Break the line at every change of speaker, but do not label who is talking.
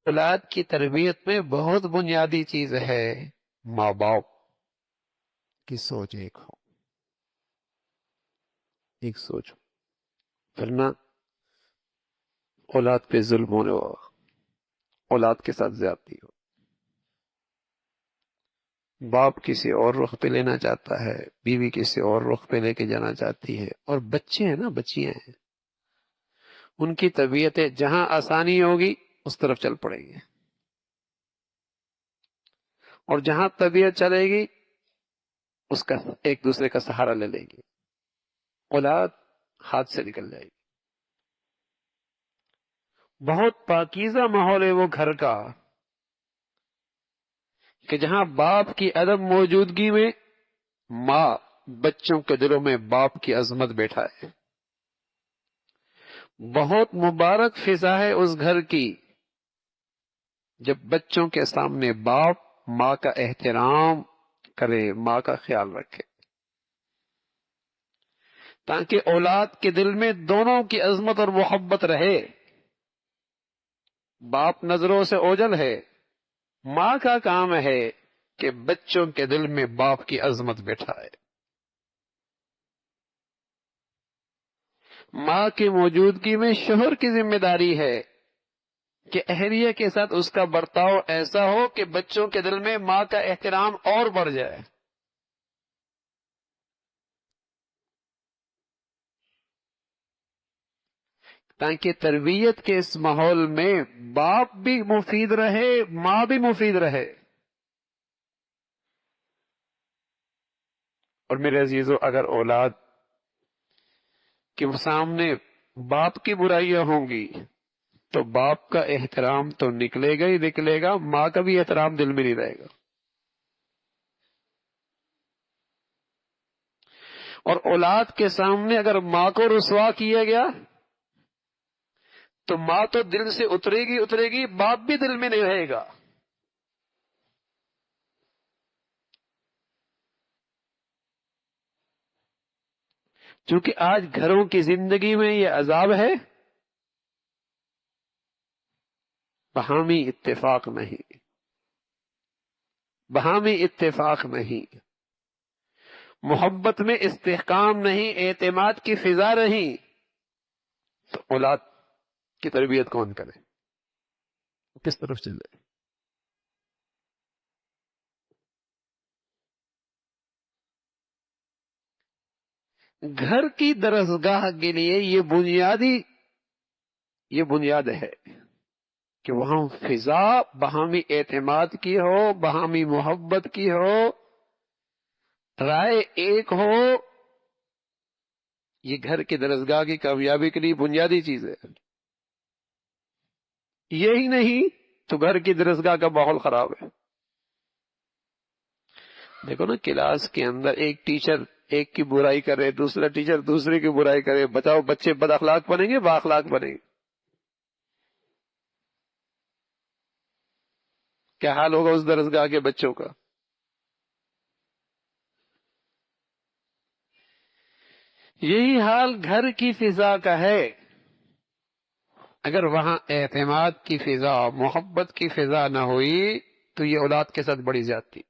اولاد کی تربیت میں بہت بنیادی چیز ہے ماں باپ کی سوچ ایک ہو، ایک سوچ، ورنہ اولاد پہ ظلم ہونے ہوگا، اولاد کے ساتھ زیادتی ہو، باپ کسی اور رخ پہ لینا چاہتا ہے، بیوی کسی اور رخ پہ لے کے جانا چاہتی ہے، اور بچے ہیں نا، بچیاں ہیں، ان کی طبیعتیں جہاں آسانی ہوگی اس طرف چل پڑیں گے، اور جہاں طبیعت چلے گی اس کا ایک دوسرے کا سہارا لے لیں گی، اولاد ہاتھ سے نکل جائے گی۔ بہت پاکیزہ ماحول ہے وہ گھر کا کہ جہاں باپ کی عدم موجودگی میں ماں بچوں کے دلوں میں باپ کی عظمت بیٹھا ہے۔ بہت مبارک فضا ہے اس گھر کی جب بچوں کے سامنے باپ ماں کا احترام کرے، ماں کا خیال رکھے، تاکہ اولاد کے دل میں دونوں کی عظمت اور محبت رہے۔ باپ نظروں سے اوجھل ہے، ماں کا کام ہے کہ بچوں کے دل میں باپ کی عظمت بیٹھا ہے۔ ماں کی موجودگی میں شوہر کی ذمہ داری ہے کہ اہلیہ کے ساتھ اس کا برتاؤ ایسا ہو کہ بچوں کے دل میں ماں کا احترام اور بڑھ جائے۔ تاکہ تربیت کے اس ماحول میں باپ بھی مفید رہے، ماں بھی مفید رہے۔ اور میرے عزیزو، اگر اولاد کے سامنے باپ کی برائیاں ہوں گی تو باپ کا احترام تو نکلے گا ہی نکلے گا، ماں کا بھی احترام دل میں نہیں رہے گا۔ اور اولاد کے سامنے اگر ماں کو رسوا کیا گیا تو ماں تو دل سے اترے گی، باپ بھی دل میں نہیں رہے گا۔ چونکہ آج گھروں کی زندگی میں یہ عذاب ہے، باہمی اتفاق نہیں، باہمی اتفاق نہیں، محبت میں استحکام نہیں، اعتماد کی فضا نہیں، تو اولاد کی تربیت کون کرے، کس طرف چلے؟ گھر کی درسگاہ کے لیے یہ بنیاد ہے کہ وہاں فضا باہمی اعتماد کی ہو، باہمی محبت کی ہو، رائے ایک ہو۔ یہ گھر کی درسگاہ کی کامیابی کے لیے بنیادی چیز ہے۔ یہی نہیں تو گھر کی درسگاہ کا ماحول خراب ہے۔ دیکھو نا، کلاس کے اندر ایک ٹیچر ایک کی برائی کرے، دوسرا ٹیچر دوسرے کی برائی کرے، بتاؤ بچے بد اخلاق بنیں گے با اخلاق بنیں گے؟ کیا حال ہوگا اس درسگاہ کے بچوں کا؟ یہی حال گھر کی فضا کا ہے۔ اگر وہاں اعتماد کی فضا، محبت کی فضا نہ ہوئی تو یہ اولاد کے ساتھ بڑی زیادتی۔